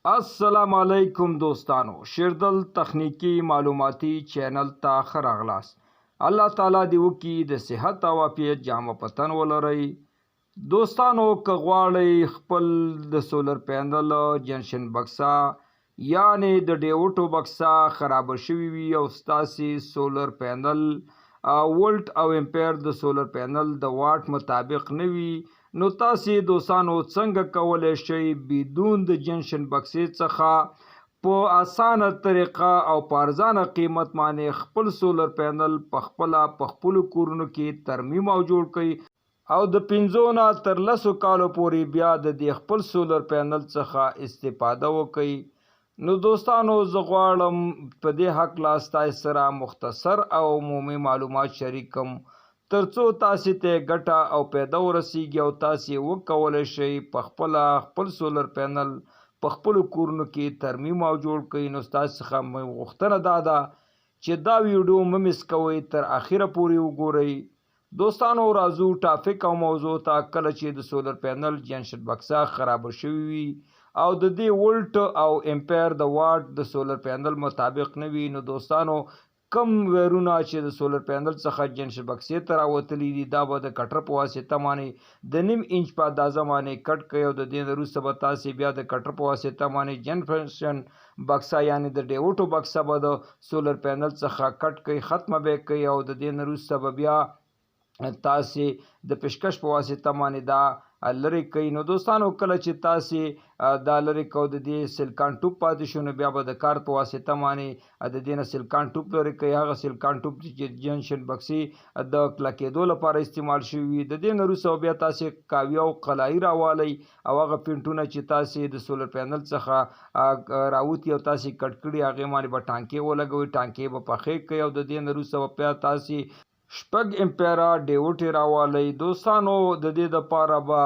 السلام علیکم دوستانو، شیردل تخنیکی معلوماتی چینل ته ښه راغلاست. الله تعالی دې وکړي د صحت او عافیت جامه پتن ولرئ. دوستانو، که غواړئ خپل د سولر پینل جنشن بکسه یعنی د ډیوټو بکسه خراب شوي وي او ستاسې سولر پینل ولټ او امپیر د سولر پینل د واټ مطابق نه وي، نو تاسې دوستانو څنګه کولی شئ بدون د جنشن بکسې څخه په اسانه طریقه او په ارزانه قیمت باندې خپل سولر پینل پخپله په خپلو کورونو کې ترمیم او جوړ کړئ او د 5 نه تر 10 کالو پورې بیا د دې خپل سولر پینل څخه استفاده وکړئ. نو دوستانو، زه غواړم په دې هکله ستاسو سره مختصر او عمومي معلومات شریکم ترڅو تاسې ته ګټه او پیدا ورسیږي او تاسې وکولی شئ پخپله خپل سولر پینل په خپلو کورونو کې ترمیم او جوړ کړئ. نو ستاسو څخه مې غوښتنه دا ده چې دا ویډیو مه مس کوئ، تر اخره پورې وګورئ. دوستانو، راځو ټاپک او موضوع ته. کله چې د سولر پینل جنشن بکسه خرابه شوي وي او د دې ولټ او امپیر د واټ د سولر پینل مطابق نه وي، نو دوستانو کم ویرونه چې د سولر پینل څخه جنشن بکسې ته راوتلي دي دا به د کټر په واسطه باندې د 1.5 انچ په اندازه باندې کټ کړئ او د دې نه وروسته به تاسې بیا د کټر په واسطه باندې جنشن بکسه یعنی د ډیوټو بکسه به د سولر پینل څخه کټ کړئ، ختمه به یې کړئ او د دې نه وروسته به بیا تاسې د پیشکش په واسطه باندې دا لرې کوي. نو دوستانو، کله چې تاسې دا لرې کوو د دې سلکان ټوپ پاتې شو، نو بیا به د کار په واسطه باندې د دې نه سلکان ټوپ لرې کوي. هغه سلکان ټوپ چې جنشن بکسې د کلکېدو لپاره استعمال شوي وي، د دې نه وروسته بیا تاسې کاویه او قلایي راوالئ او هغه پینټونه چې تاسې د سولر پینل څخه راوتي او تاسې کټ کړي هغې باندې به ټانکې ولګوئ، ټانکې به پخې کړئ او د دې نه وروسته به بیا تاسې 6 امپیره ډیوټې راوالئ. دوستانو، د دې دپاره به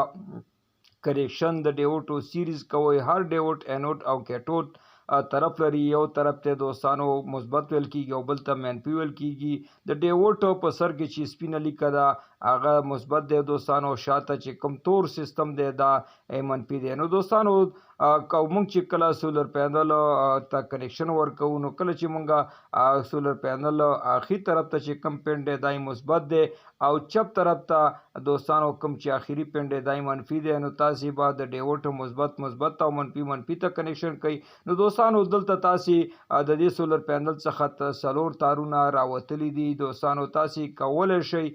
کریکشن د ډیوټو سیریز کوئ. هر ډیوټ انوډ او کیټوډ طرف لري. یو طرف ته دوستانو مثبت ویل کیږي او بل ته منفي ویل کیږي. د ډیوټ په سر کې چې سپینه لیکه ده هغه مثبت دی دوستانو، شاته چې کوم تور سیستم دی دا منفي دی. نو دوستانو، موږ چې کله سولر پینل ته کنیکشن ورکوو، نو کله چې موږ سولر پینل اخري طرف ته چې کوم پینډ دی دا مثبت دی او چپ طرف ته دوستانو کوم چې اخري پینډ دی دا منفي دی. نو تاسې به د ډیوټ مثبت او منفي ته کنیکشن کوي. نو دوستانو، دلته تاسې د دې سولر پینل څخه 4 تارونه راوتلي دي. دوستانو، تاسې کولی شئ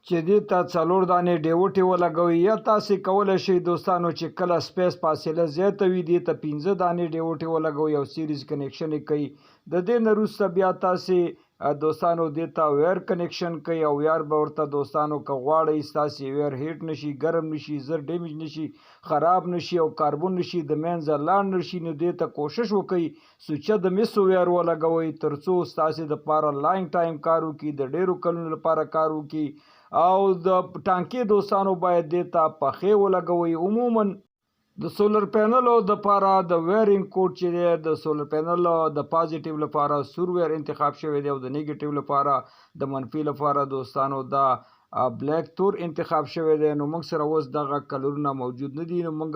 چې دې ته 4 دانې ډیوټې ولګوئ، یا تاسې کولی شئ دوستانو چې کله سپیس فاصله زیاته وي دې ته 15 دانې ډیوټې ولګوئ او سیریز کنیکشن یې کوئ. د دې نه وروسته بیا تاسې دوستانو دې ته ویر کنیکشن کوئ او ویر به ورته دوستانو که غواړئ ستاسې ویر هیټ نشي، ګرم نشي، زر ډیمیج نشي، خراب نشي او کاربون نشي د منځه لاړ نشي، نو دې ته کوشش وکړئ سوچه د مسو ویر ولګوئ ترڅو ستاسې دپاره لانګ ټایم کار وکړي، د ډیرو کلونو لپاره کار وکړي. او د ټانکې دوستانو باید دې ته پخې ولګوئ. عموما د سولر پینلو دپاره د ویرینګ کوډ چې دی د سولر پینل د پازیټیو لپاره سور ویر انتخاب شوی دی او د نیګیټیو لپاره د منفي لپاره دوستانو دا بلیک تور انتخاب شوی دی. نو موږ سره اوس دغه کلرونه موجود نه دي، نو موږ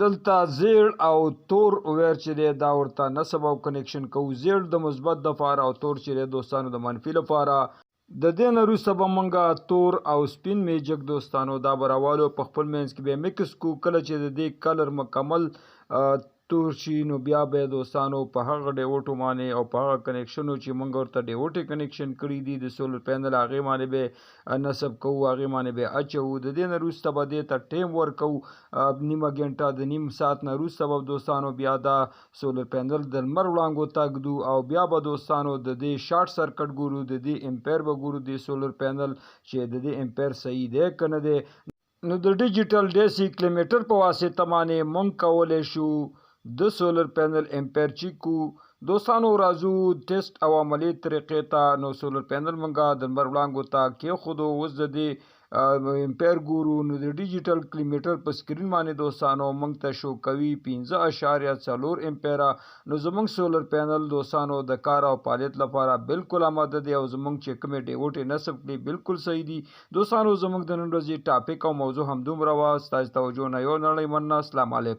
دلته زیړ او تور ویر چې دی دا ورته نصب او کنیکشن کوو. زیړ د مثبت دپاره او تور چې دی دوستانو د منفي لپاره. د دې نه وروسته به موږ تور او سپین میجک دوستانو دا به راوالو په خپل منځ کې به مکس کو. کله چې د دې کلر مکمل تور شي نو بیا به دوستانو په هغه ډیوټو باندې او په هغه کنیکشنو چې موږ ورته ډیوټې کنیکشن کړي دي د سولر پینل هغې باندې به نصب کوو، هغې باندې به اچوو. د دې نه وروسته به دې ته ټیم ورکوو 1/2 ګنټه، د نیم ساعت نه وروسته به دوستانو بیا دا سولر پینل د لمر وړانګو ته ږدو او بیا به دوستانو د دې شارټ سرکټ ګورو، د دې امپیر به ګورو د سولر پینل چې د دې امپیر صحیح دی که نه دی. نو د ډیجیټل ډیسی کلیمیټر په واسطه باندې موږ کولی شو د سولر پینل امپیر چیک کو. دوستانو، راځو ټیسټ او عملی طریقې ته. نو سولر پینل موږ د لمر وړانګو ته کېښودو. اوس د دې امپیر ګورو. نو د ډیجیټل کلیمیټر په سکرین باندې دوستانو موږ ته شو کوي 15.4 امپیره. نو زموږ سولر پینل دوستانو د کار او فعالیت لپاره بالکل آماده دی او زموږ چې کومې ډیوټې نصب کړي بالکل صحیح دي. دوستانو، زموږ د نن ورځې ټاپک او موضوع همدومره وه. ستاسو توجه نه یو نړۍ مننه. السلام علیکم.